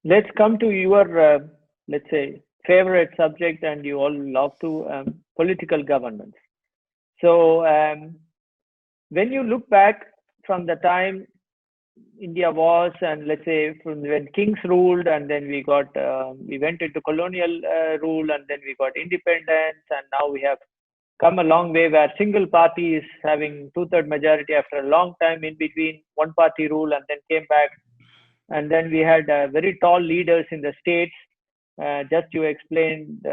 let's come to your, let's say, favorite subject, and you all love to political governance. So, when you look back from the time India was, and let's say from when kings ruled, and then we went into colonial rule, and then we got independence, and now we have come a long way where single party is having two-third majority after a long time in between one party rule, and then came back, and then we had very tall leaders in the states. Just you explained,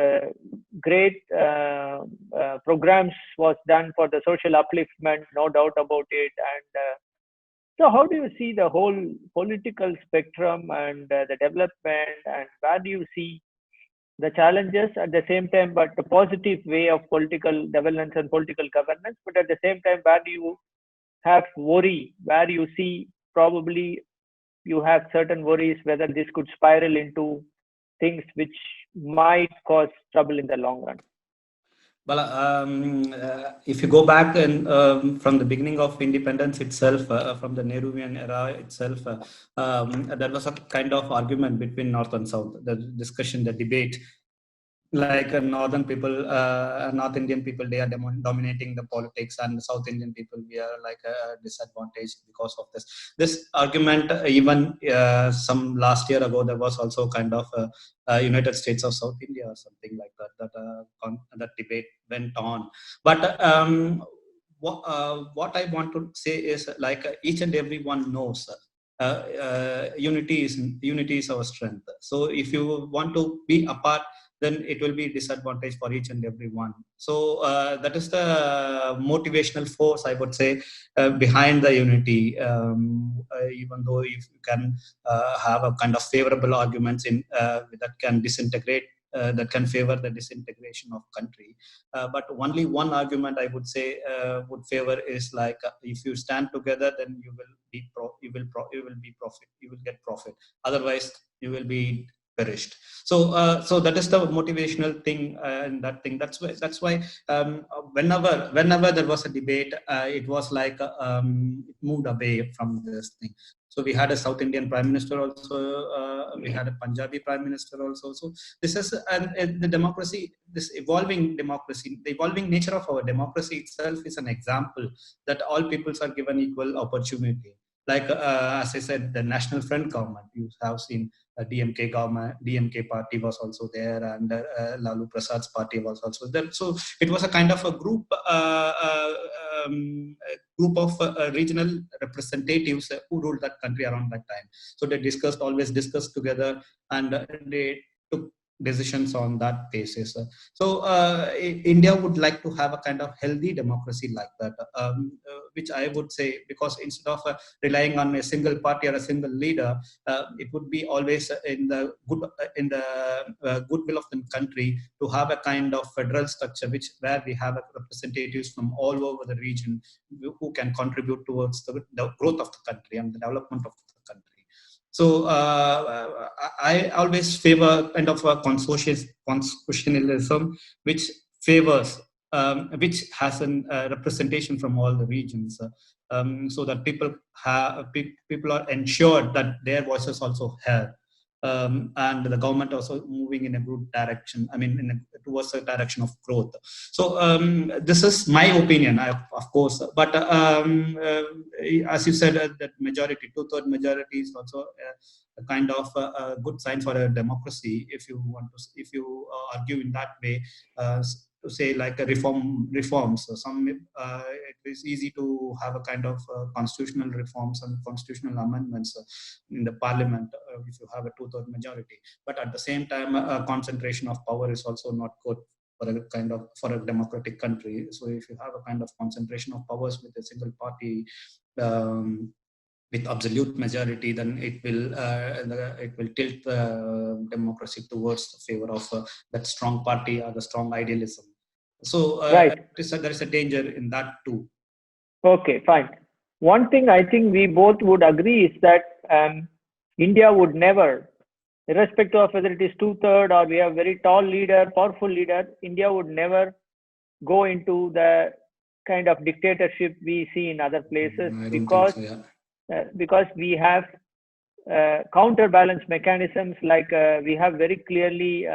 great programs was done for the social upliftment, no doubt about it. And so, how do you see the whole political spectrum and the development, and where do you see the challenges at the same time, but the positive way of political development and political governance? But at the same time, where do you have worry, where you see probably you have certain worries whether this could spiral into things which might cause trouble in the long run? Well, if you go back and from the beginning of independence itself, from the Nehruvian era itself, there was a kind of argument between North and South, the discussion, the debate. Like North Indian people, they are dominating the politics, and South Indian people, we are like disadvantaged because of this. This argument, even some last year ago, there was also kind of United States of South India or something like that. That debate went on. But what I want to say is, like, each and everyone knows. Unity is our strength. So if you want to be apart, then it will be disadvantage for each and every one. So that is the motivational force, I would say, behind the unity. Even though if you can have a kind of favorable arguments in that can disintegrate, that can favor the disintegration of country, but only one argument I would say would favor is like, if you stand together, then you will get profit. Otherwise, you will be perished. So that is the motivational thing, and that thing. That's why whenever there was a debate, it was like it moved away from this thing. So we had a South Indian Prime Minister also. We had a Punjabi Prime Minister also. So this is the democracy, this evolving democracy, the evolving nature of our democracy itself is an example that all peoples are given equal opportunity. Like as I said, the National Front government, you have seen DMK government, DMK party was also there, and Lalu Prasad's party was also there. So it was a kind of a group of regional representatives who ruled that country around that time. So they always discussed together, and they took decisions on that basis. So India would like to have a kind of healthy democracy like that, which I would say, because instead of relying on a single party or a single leader, it would be always in the goodwill of the country to have a kind of federal structure, where we have representatives from all over the region who can contribute towards the growth of the country and the development of the country. So I always favor kind of a constitutionalism, which favors, which has a representation from all the regions, so that people are ensured that their voices also heard. And the government also moving in a good direction. I mean, towards a direction of growth. So this is my opinion, of course. But as you said, that majority, two-third majority is also a kind of a good sign for a democracy. If you argue in that way, to say like a reforms. So it is easy to have a kind of constitutional reforms and constitutional amendments in the parliament if you have a two-third majority. But at the same time, concentration of power is also not good for a democratic country. So if you have a kind of concentration of powers with a single party, with absolute majority, then it will tilt democracy towards the favor of that strong party or the strong idealism. So Right. there is a danger in that too. Okay, fine. One thing I think we both would agree is that India would never, irrespective of whether it is two-third or we have very tall leader, powerful leader, India would never go into the kind of dictatorship we see in other places, because we have counterbalance mechanisms, like we have very clearly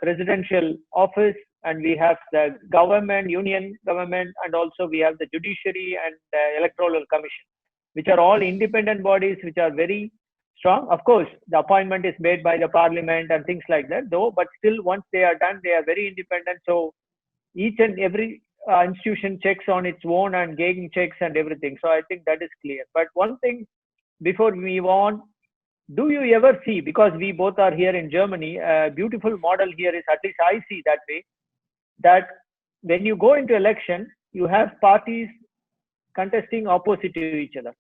presidential office, and we have the government, union government, and also we have the judiciary and electoral commission, which are all independent bodies, which are very strong. Of course, the appointment is made by the parliament and things like that, though, but still, once they are done, they are very independent. So each and every institution checks on its own and gauging checks and everything. So I think that is clear. But one thing before we move on, do you ever see, because we both are here in Germany, a beautiful model here is, at least I see that way, that when you go into election, you have parties contesting opposite to each other.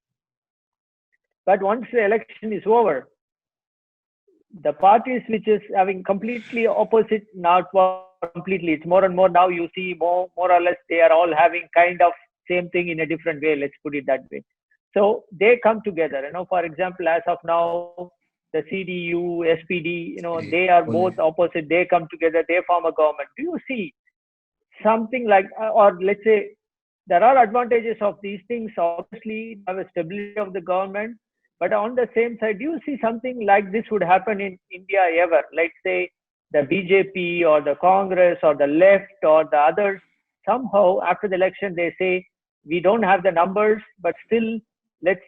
But once the election is over, the parties which is having completely opposite, not completely, it's more and more now you see more or less they are all having kind of same thing in a different way, let's put it that way. So they come together, for example, as of now, the CDU, SPD, they are both opposite, they come together, they form a government. Do you see something like, or let's say, there are advantages of these things, obviously, have a stability of the government, but on the same side, do you see something like this would happen in India ever? Let's say the BJP or the Congress or the left or the others, somehow after the election, they say, we don't have the numbers, but still, let's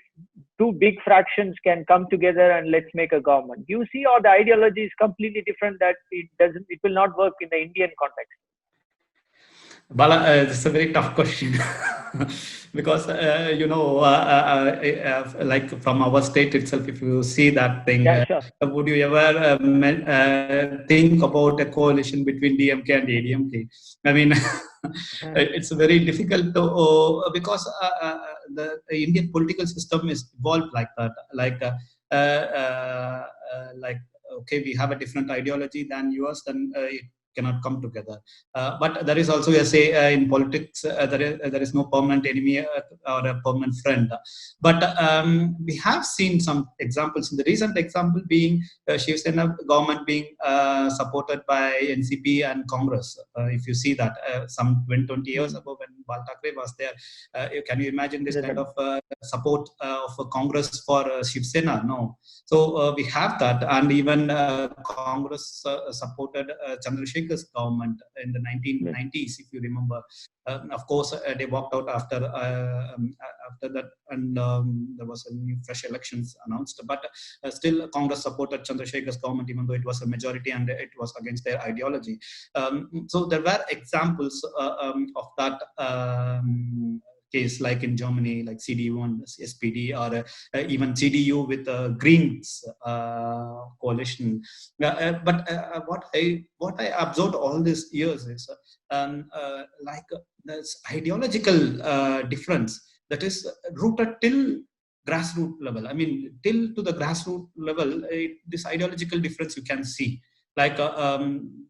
two big fractions can come together and let's make a government. Do you see, or the ideology is completely different, that it will not work in the Indian context? Bala, this is a very tough question because like from our state itself, if you see that thing, Yeah, sure. would you ever think about a coalition between DMK and ADMK? I mean, it's very difficult to because the Indian political system is evolved like that. Like okay, we have a different ideology than yours, then it cannot come together. But there is also a say in politics, there is no permanent enemy or a permanent friend. But we have seen some examples. The recent example being Shiv Sena government being supported by NCP and Congress. If you see that some 20 years ago when Bal Thackeray was there, can you imagine this kind of support of Congress for Shiv Sena? No. So we have that, and even Congress supported Chandrasekhar's government in the 1990s, if you remember. Of course, they walked out after that, and there was a new fresh elections announced. But still, Congress supported Chandrasekhar's government, even though it was a majority and it was against their ideology. So there were examples of that. Case like in Germany, like CDU and SPD, or even CDU with Greens coalition. But what I observed all these years is like this ideological difference that is rooted till grassroots level. I mean, till to the grassroots level, this ideological difference you can see. Like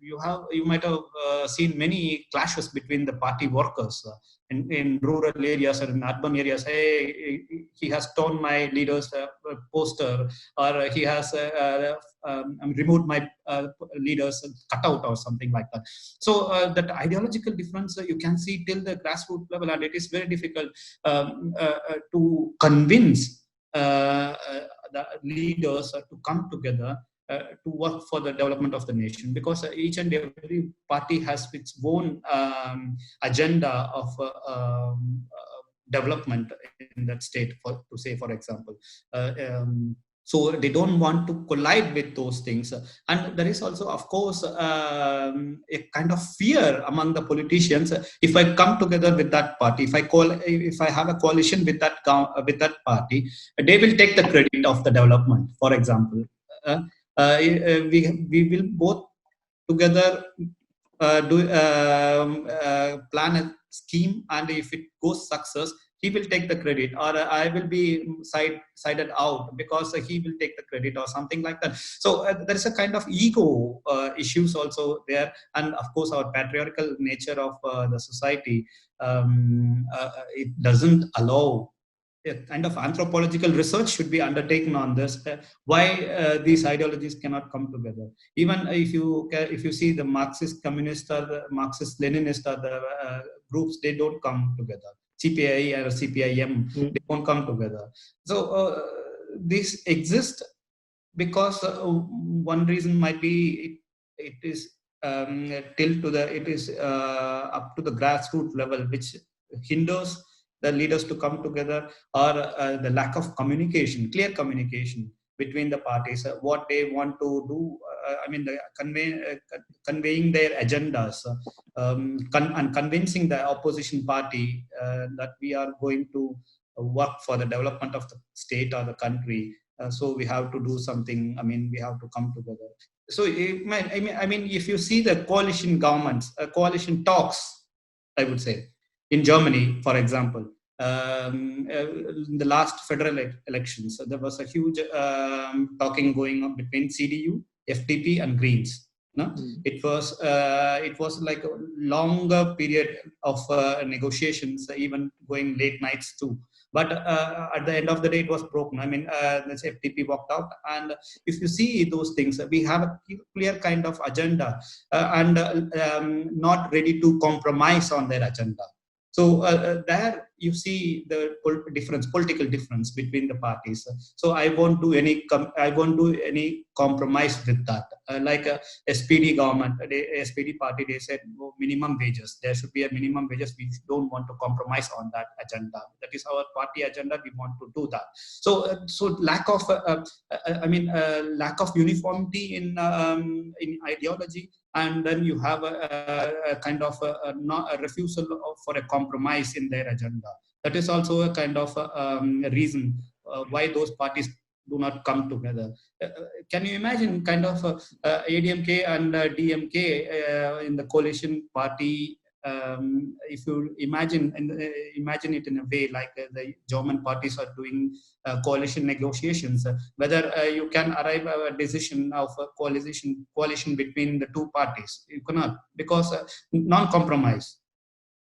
you might have seen many clashes between the party workers in rural areas or in urban areas. Hey, he has torn my leader's poster, or he has removed my leader's cutout or something like that. So that ideological difference you can see till the grassroots level, and it is very difficult to convince the leaders to come together to work for the development of the nation, because each and every party has its own agenda of development in that state, to say, for example. So they don't want to collide with those things. And there is also, of course, a kind of fear among the politicians. If I come together with that party, if I have a coalition with that party, they will take the credit of the development, for example. We will both together plan a scheme, and if it goes success, he will take the credit, or I will be sided out because he will take the credit, or something like that. So there is a kind of ego issues also there, and of course our patriarchal nature of the society, it doesn't allow. A kind of anthropological research should be undertaken on this, why these ideologies cannot come together. Even if you see the Marxist communist or the Marxist Leninist or the groups, they don't come together. CPI or CPIM, they won't come together. So this exists because one reason might be it is it is up to the grassroots level, which hinders the leaders to come together, or the lack of communication, clear communication between the parties, what they want to do. Conveying their agendas, and convincing the opposition party that we are going to work for the development of the state or the country. So we have to do something. We have to come together. So if you see the coalition governments, coalition talks, I would say, in Germany, for example, in the last federal elections, there was a huge talking going on between CDU, FDP, and Greens. No? It was like a longer period of negotiations, even going late nights too. But at the end of the day, it was broken. Let's say FDP walked out, and if you see those things, we have a clear kind of agenda, and not ready to compromise on their agenda. So there you see the political difference between the parties. So I won't do any compromise with that. Like a SPD government, SPD party, they said minimum wages. There should be a minimum wages. We don't want to compromise on that agenda. That is our party agenda. We want to do that. So lack of lack of uniformity in ideology. And then you have a kind of a refusal for a compromise in their agenda. That is also a kind of reason why those parties do not come together. Can you imagine kind of ADMK and DMK in the coalition party? If you imagine it in a way like the German parties are doing coalition negotiations, whether you can arrive at a decision of a coalition between the two parties. You cannot, because non-compromise.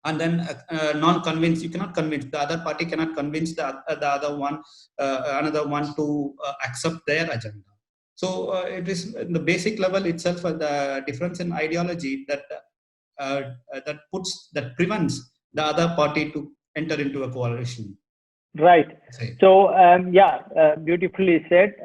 And then non-convince, you cannot convince, the other party cannot convince the other one, another one to accept their agenda. So it is the basic level itself, the difference in ideology that prevents the other party to enter into a coalition. Right. So beautifully said.